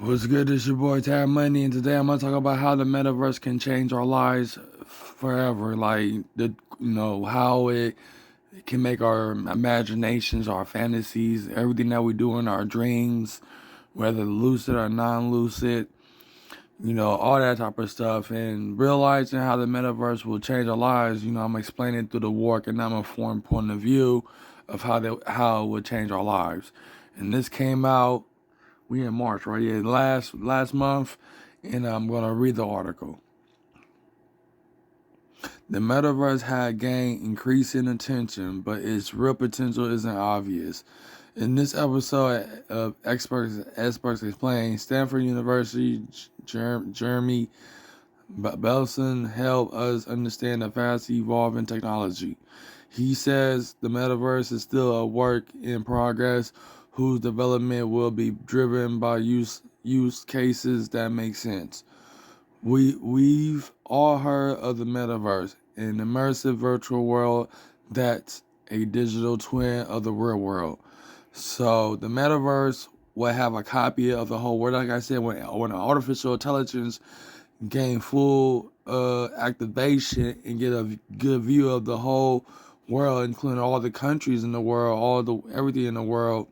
What's good? It's your boy Tab Money, and today I'm gonna talk about how the metaverse can change our lives forever. How it can make our imaginations, our fantasies, everything that we do in our dreams, whether lucid or non-lucid, all that type of stuff, and realizing how the metaverse will change our lives. I'm explaining through the work and I'm informed point of view of how it would change our lives. And this came out we in March, right? Yeah, last month, and I'm gonna read the article. The metaverse had gained increasing attention, but its real potential isn't obvious. In this episode of Experts Explain, Stanford University Jeremy Belson helped us understand the fast evolving technology. He says the metaverse is still a work in progress whose development will be driven by use cases that make sense. We've all heard of the metaverse, an immersive virtual world that's a digital twin of the real world. So the metaverse will have a copy of the whole world. Like I said, when artificial intelligence gain full activation and get a good view of the whole world, including all the countries in the world, everything in the world,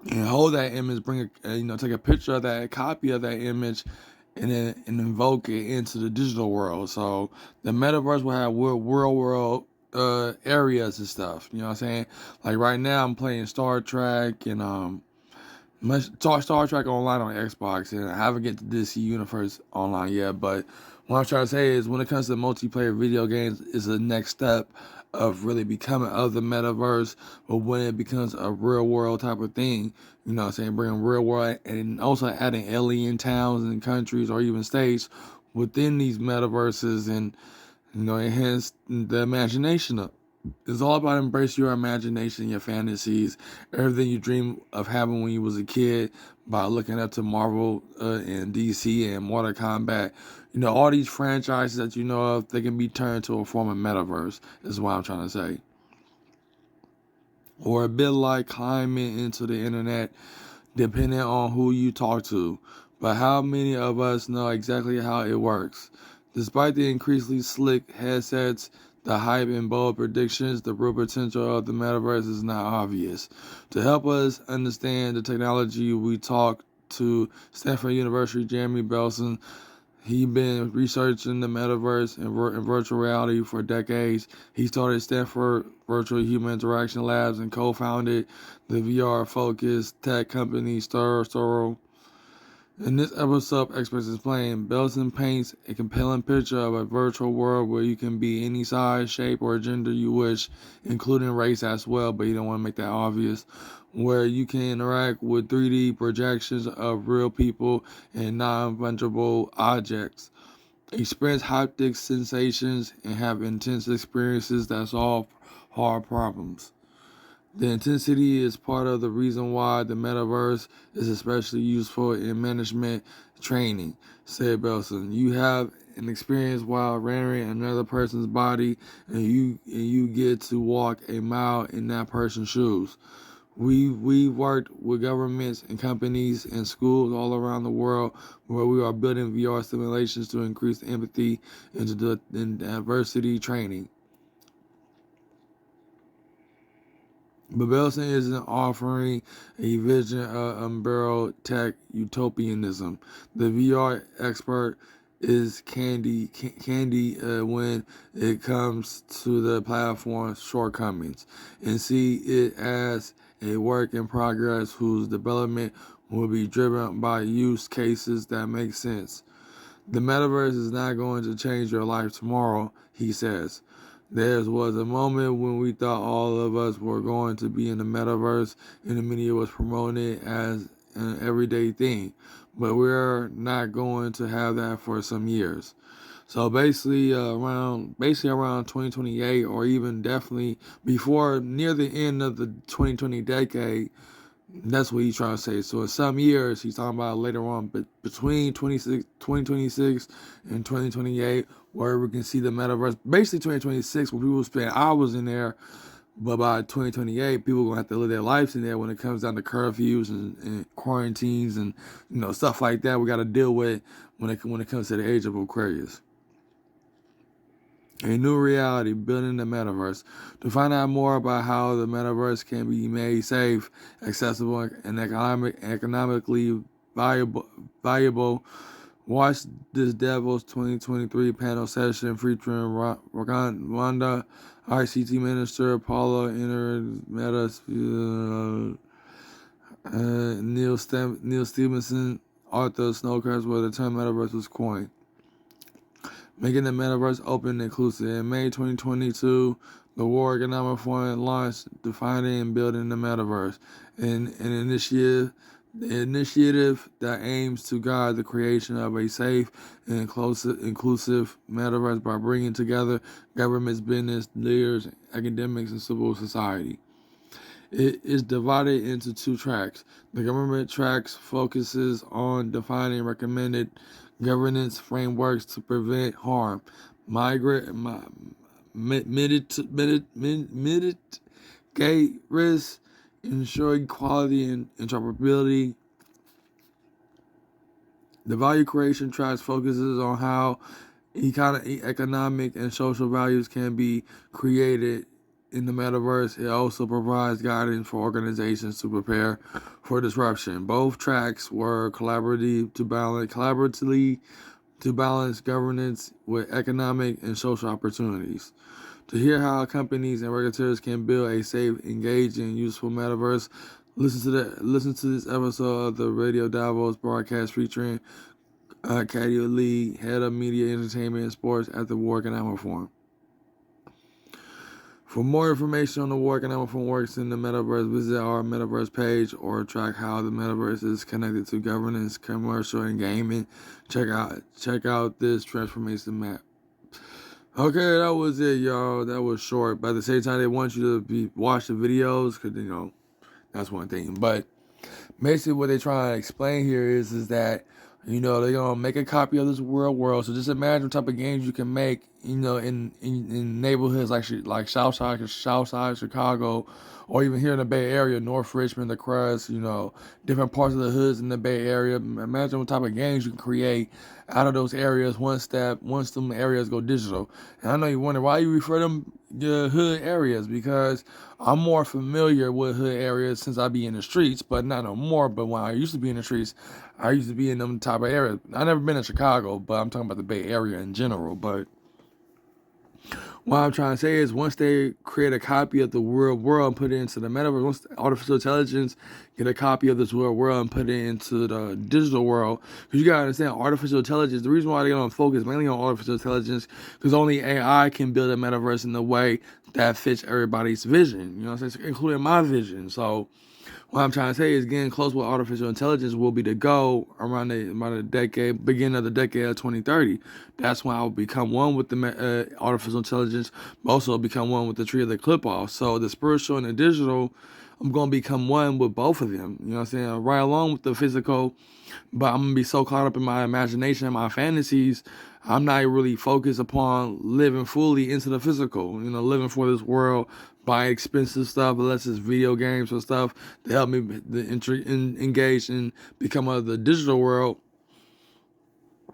and hold that image, take a picture of that, copy of that image, and then invoke it into the digital world. So the metaverse will have real world areas and stuff. You know what I'm saying? Like right now, I'm playing Star Trek and Star Trek Online on Xbox, and I haven't get to DC Universe Online yet. But what I'm trying to say is, when it comes to multiplayer video games, is the next step of really becoming of the metaverse. But when it becomes a real world type of thing, you know what I'm saying, bringing real world and also adding alien towns and countries or even states within these metaverses, and enhance the imagination up. It's all about embrace your imagination, your fantasies, everything you dream of having when you was a kid by looking up to Marvel and DC and Mortal Kombat. All these franchises that you know of, they can be turned to a form of metaverse, is what I'm trying to say. Or a bit like climbing into the internet, depending on who you talk to. But how many of us know exactly how it works? Despite the increasingly slick headsets, the hype and bold predictions, the real potential of the metaverse is not obvious. To help us understand the technology, we talked to Stanford University Jeremy Belson. He's been researching the metaverse and virtual reality for decades. He started Stanford Virtual Human Interaction Labs and co-founded the VR-focused tech company Star. In this episode of Experts Explain, Belson paints a compelling picture of a virtual world where you can be any size, shape, or gender you wish, including race as well, but you don't want to make that obvious, where you can interact with 3D projections of real people and non-fungible objects, experience haptic sensations, and have intense experiences that solve hard problems. The intensity is part of the reason why the metaverse is especially useful in management training, said Belson. You have an experience while rendering another person's body, and you get to walk a mile in that person's shoes. We worked with governments and companies and schools all around the world where we are building VR simulations to increase empathy and diversity training. But Belson isn't offering a vision of unburied tech utopianism. The VR expert is candy when it comes to the platform's shortcomings, and see it as a work in progress whose development will be driven by use cases that make sense. The metaverse is not going to change your life tomorrow, he says. There was a moment when we thought all of us were going to be in the metaverse, and the media was promoting it as an everyday thing. But we're not going to have that for some years. So basically, around 2028, or even definitely before near the end of the 2020 decade, that's what he's trying to say. So in some years, he's talking about later on, but between 2026 and 2028, where we can see the metaverse. Basically 2026, where people spend hours in there, But by 2028, people are gonna have to live their lives in there when it comes down to curfews and quarantines and stuff like that. We got to deal with when it comes to the age of Aquarius. A new reality, building the metaverse. To find out more about how the metaverse can be made safe, accessible, and economically valuable, watch this Davos 2023 panel session featuring Rwanda ICT Minister Paula Meta Neil Stevenson, author of Snowcrash, where the term metaverse was coined. Making the metaverse open and inclusive. In May 2022, the World Economic Forum launched Defining and Building the Metaverse, an initiative that aims to guide the creation of a safe and inclusive metaverse by bringing together governments, business leaders, academics, and civil society. It is divided into two tracks. The government tracks focuses on defining recommended governance frameworks to prevent harm, mitigate risks, ensure equality and interoperability. The value creation track focuses on how economic and social values can be created in the metaverse. It also provides guidance for organizations to prepare for disruption. Both tracks were collaboratively to balance governance with economic and social opportunities. To hear how companies and regulators can build a safe, engaging, useful metaverse, listen to this episode of the Radio Davos broadcast featuring Katie Lee, head of media, entertainment, and sports at the World Economic Forum. For more information on the World Economic Forum works in the metaverse, visit our metaverse page or track how the metaverse is connected to governance, commercial, and gaming. Check out this transformation map. Okay, that was it, y'all. That was short, but at the same time, they want you to watch the videos because that's one thing. But basically, what they're trying to explain here is that they're gonna make a copy of this world. So just imagine what type of games you can make, in neighborhoods like Southside Chicago, or even here in the Bay Area, North Richmond, the Crest, different parts of the hoods in the Bay Area. Imagine what type of games you can create out of those areas once them areas go digital. And I know you wonder why you refer them the hood areas, because I'm more familiar with hood areas since I be in the streets, but not no more. But when I used to be in the streets, I used to be in them type of areas. I never been in Chicago, but I'm talking about the Bay Area in general. But what I'm trying to say is once they create a copy of the real world and put it into the metaverse, once artificial intelligence get a copy of this real world and put it into the digital world, because you got to understand artificial intelligence, the reason why they're going to focus mainly on artificial intelligence, because only AI can build a metaverse in the way that fits everybody's vision, what I'm saying, including my vision. So what I'm trying to say is getting close with artificial intelligence will be the goal around the beginning of the decade of 2030. That's when I will become one with the artificial intelligence, but also become one with the tree of the Qliphoth. So the spiritual and the digital, I'm going to become one with both of them. You know what I'm saying? Right along with the physical, but I'm going to be so caught up in my imagination and my fantasies, I'm not really focused upon living fully into the physical, living for this world, buy expensive stuff, unless it's video games or stuff to help me engage and become of the digital world.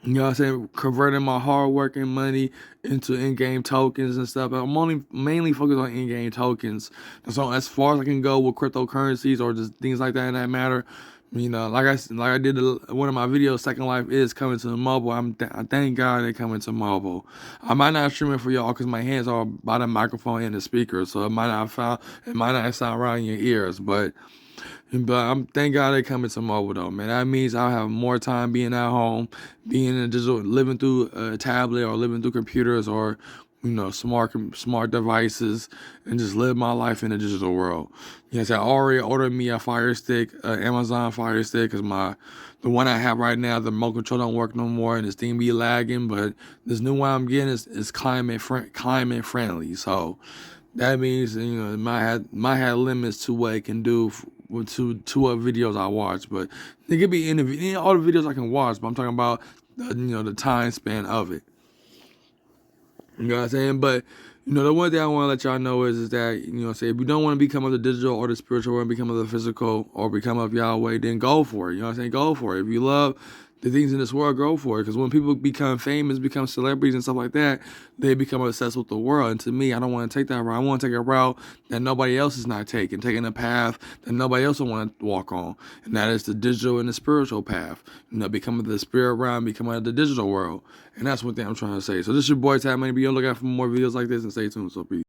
You know what I'm saying? Converting my hard working money into in-game tokens and stuff. I'm only mainly focused on in-game tokens. So as far as I can go with cryptocurrencies or just things like that in that matter, like I did one of my videos, Second Life is coming to the mobile. I thank God they coming to mobile. I might not stream it for y'all because my hands are by the microphone and the speaker, so it might not sound right in your ears, but I'm thank God they coming to mobile though, man. That means I'll have more time being at home, being in digital, living through a tablet or living through computers or smart devices, and just live my life in the digital world. Yes, I already ordered me a Fire Stick, Amazon Fire Stick, because the one I have right now, the remote control don't work no more, and this thing be lagging. But this new one I'm getting is climate friendly. So that means it might have limits to what it can do to what videos I watch. But it could be in all the videos I can watch. But I'm talking about the time span of it. You know what I'm saying? But The one thing I want to let y'all know is that, say if you don't want to become of the digital or the spiritual or become of the physical or become of Yahweh, then go for it. You know what I'm saying? Go for it. If you love the things in this world, go for it. Because when people become famous, become celebrities and stuff like that, they become obsessed with the world. And to me, I don't want to take that route. I want to take a route that nobody else is not taking a path that nobody else will want to walk on. And that is the digital and the spiritual path. Becoming the spirit realm, becoming of the digital world. And that's one thing I'm trying to say. So this is your boy, Ty. Maybe you'll look out for more videos like this and stay tuned. So peace.